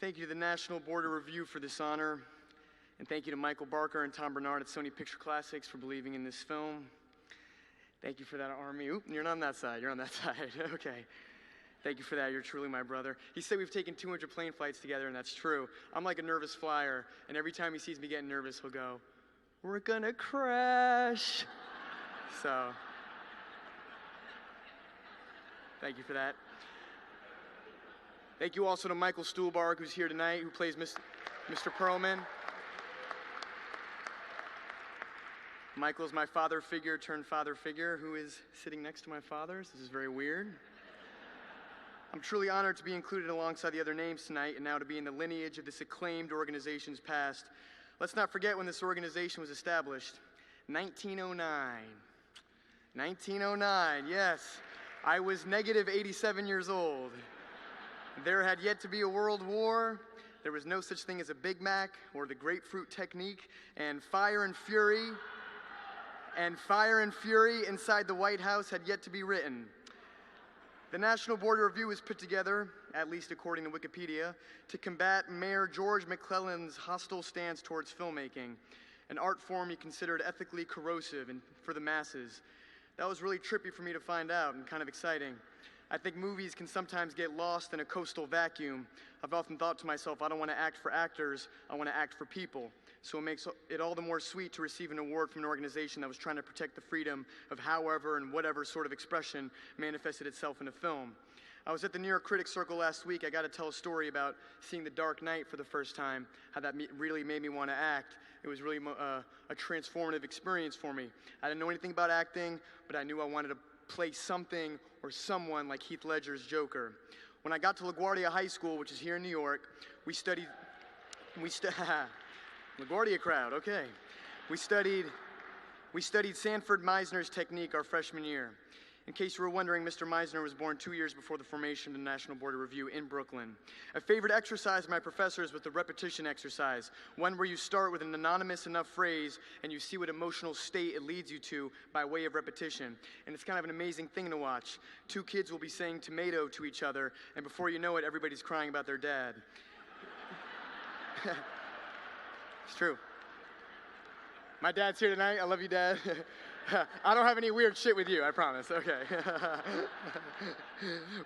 Thank you to the National Board of Review for this honor, and thank you to Michael Barker and Tom Bernard at Sony Picture Classics for believing in this film. Thank you for that, Army. Oop, you're not on that side, you're on that side, okay. Thank you for that, you're truly my brother. He said we've taken 200 plane flights together, and that's true. I'm like a nervous flyer, and every time he sees me getting nervous, he'll go, "We're gonna crash." So, thank you for that. Thank you also to Michael Stuhlbarg, who's here tonight, who plays Mr. Perlman. Michael's my father figure turned father figure, who is sitting next to my father. So this is very weird. I'm truly honored to be included alongside the other names tonight, and now to be in the lineage of this acclaimed organization's past. Let's not forget when this organization was established. 1909. 1909, yes. I was negative 87 years old. There had yet to be a world war. There was no such thing as a Big Mac or the grapefruit technique, and fire and fury inside the White House had yet to be written. The National Board of Review was put together, at least according to Wikipedia, to combat Mayor George McClellan's hostile stance towards filmmaking, an art form he considered ethically corrosive and for the masses. That was really trippy for me to find out and kind of exciting. I think movies can sometimes get lost in a coastal vacuum. I've often thought to myself, I don't want to act for actors, I want to act for people. So it makes it all the more sweet to receive an award from an organization that was trying to protect the freedom of however and whatever sort of expression manifested itself in a film. I was at the New York Critics Circle last week. I got to tell a story about seeing The Dark Knight for the first time, how that really made me want to act. It was really a transformative experience for me. I didn't know anything about acting, but I knew I wanted to play something or someone like Heath Ledger's Joker. When I got to LaGuardia High School, which is here in New York, LaGuardia crowd, okay. We studied Sanford Meisner's technique our freshman year. In case you were wondering, Mr. Meisner was born 2 years before the formation of the National Board of Review in Brooklyn. A favorite exercise of my professors was the repetition exercise, one where you start with an anonymous enough phrase and you see what emotional state it leads you to by way of repetition. And it's kind of an amazing thing to watch. Two kids will be saying tomato to each other, and before you know it, everybody's crying about their dad. It's true. My dad's here tonight. I love you, Dad. I don't have any weird shit with you, I promise. Okay.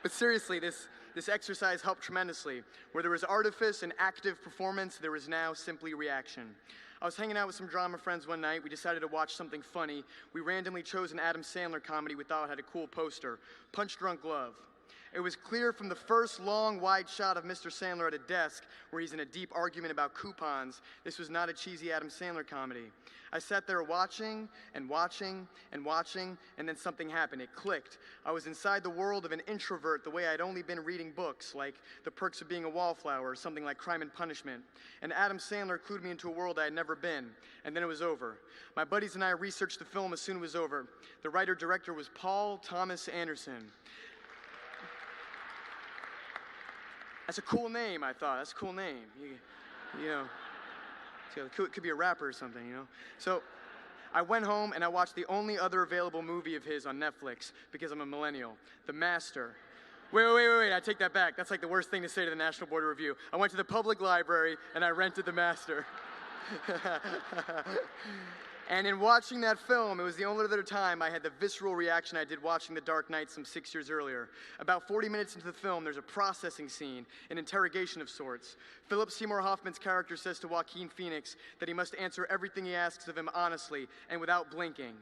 But seriously, this exercise helped tremendously. Where there was artifice and active performance, there was now simply reaction. I was hanging out with some drama friends one night. We decided to watch something funny. We randomly chose an Adam Sandler comedy we thought had a cool poster, Punch Drunk Love. It was clear from the first long, wide shot of Mr. Sandler at a desk where he's in a deep argument about coupons, this was not a cheesy Adam Sandler comedy. I sat there watching and watching and watching, and then something happened. It clicked. I was inside the world of an introvert the way I'd only been reading books, like The Perks of Being a Wallflower or something like Crime and Punishment. And Adam Sandler clued me into a world I had never been, and then it was over. My buddies and I researched the film as soon as it was over. The writer-director was Paul Thomas Anderson. That's a cool name, I thought. That's a cool name. You know, it could be a rapper or something, you know? So I went home and I watched the only other available movie of his on Netflix because I'm a millennial, The Master. Wait, I take that back. That's like the worst thing to say to the National Board of Review. I went to the public library and I rented The Master. And in watching that film, it was the only other time I had the visceral reaction I did watching The Dark Knight some 6 years earlier. About 40 minutes into the film, there's a processing scene, an interrogation of sorts. Philip Seymour Hoffman's character says to Joaquin Phoenix that he must answer everything he asks of him honestly and without blinking.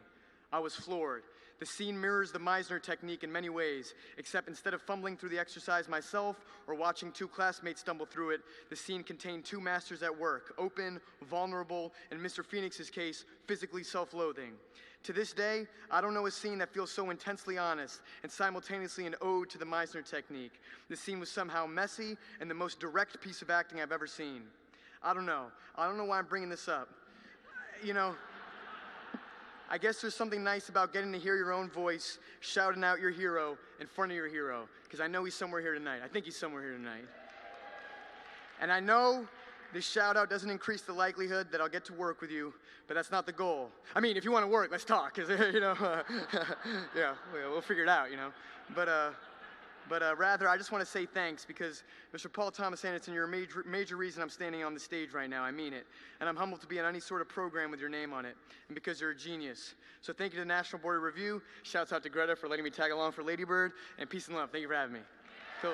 I was floored. The scene mirrors the Meisner technique in many ways, except instead of fumbling through the exercise myself or watching two classmates stumble through it, the scene contained two masters at work, open, vulnerable, and in Mr. Phoenix's case, physically self-loathing. To this day, I don't know a scene that feels so intensely honest and simultaneously an ode to the Meisner technique. The scene was somehow messy and the most direct piece of acting I've ever seen. I don't know why I'm bringing this up. You know, I guess there's something nice about getting to hear your own voice shouting out your hero in front of your hero, because I know he's somewhere here tonight. I think he's somewhere here tonight. And I know this shout out doesn't increase the likelihood that I'll get to work with you, but that's not the goal. I mean, if you want to work, let's talk, because, you know, yeah, we'll figure it out, you know. But but rather I just want to say thanks because, Mr. Paul Thomas Anderson, you're a major reason I'm standing on the stage right now. I mean it. And I'm humbled to be on any sort of program with your name on it, and because you're a genius. So thank you to the National Board of Review. Shouts out to Greta for letting me tag along for Lady Bird, and peace and love. Thank you for having me. Cool.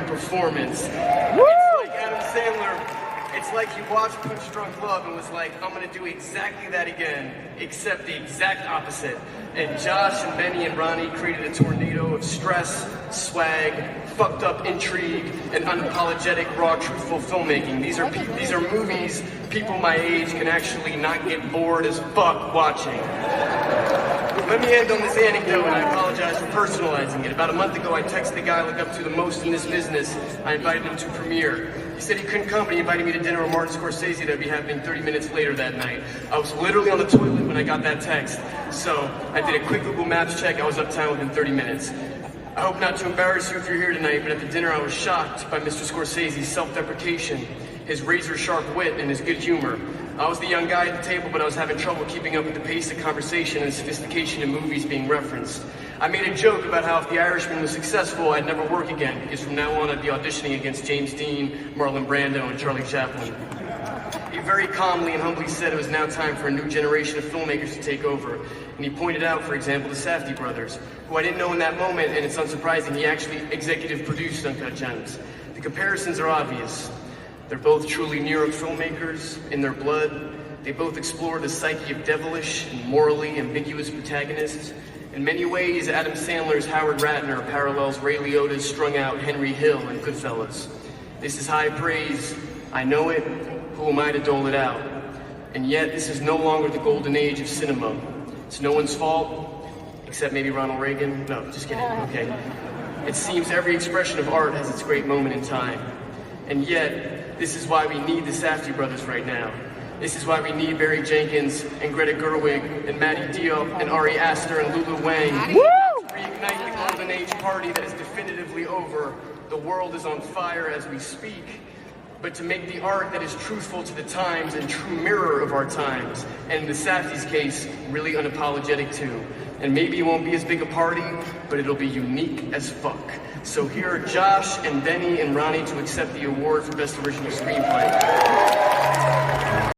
Performance. It's like Adam Sandler. It's like he watched Punch Drunk Love and was like, I'm gonna do exactly that again, except the exact opposite. And Josh and Benny and Ronnie created a tornado of stress, swag, fucked up intrigue, and unapologetic, raw, truthful filmmaking. These are movies people my age can actually not get bored as fuck watching. Let me end on this anecdote, and I apologize for personalizing it. About a month ago, I texted the guy I look up to the most in this business. I invited him to premiere. He said he couldn't come, but he invited me to dinner with Martin Scorsese that would be happening 30 minutes later that night. I was literally on the toilet when I got that text, so I did a quick Google Maps check. I was uptown within 30 minutes. I hope not to embarrass you if you're here tonight, but at the dinner I was shocked by Mr. Scorsese's self-deprecation, his razor-sharp wit, and his good humor. I was the young guy at the table, but I was having trouble keeping up with the pace of conversation and sophistication in movies being referenced. I made a joke about how if The Irishman was successful, I'd never work again, because from now on I'd be auditioning against James Dean, Marlon Brando, and Charlie Chaplin. He very calmly and humbly said it was now time for a new generation of filmmakers to take over. And he pointed out, for example, the Safdie brothers, who I didn't know in that moment, and it's unsurprising, he actually executive produced Uncut Gems. The comparisons are obvious. They're both truly New York filmmakers in their blood. They both explore the psyche of devilish and morally ambiguous protagonists. In many ways, Adam Sandler's Howard Ratner parallels Ray Liotta's strung-out Henry Hill in Goodfellas. This is high praise. I know it. Who am I to dole it out? And yet, this is no longer the golden age of cinema. It's no one's fault, except maybe Ronald Reagan. No, just kidding. Okay. It seems every expression of art has its great moment in time. And yet, this is why we need the Safdie brothers right now. This is why we need Barry Jenkins and Greta Gerwig and Matty Diop and Ari Aster and Lulu Wang to reignite the golden age party that is definitively over. The world is on fire as we speak. But to make the art that is truthful to the times and true mirror of our times, and in the Safdie's case, really unapologetic too. And maybe it won't be as big a party, but it'll be unique as fuck. So here are Josh and Benny and Ronnie to accept the award for Best Original Screenplay.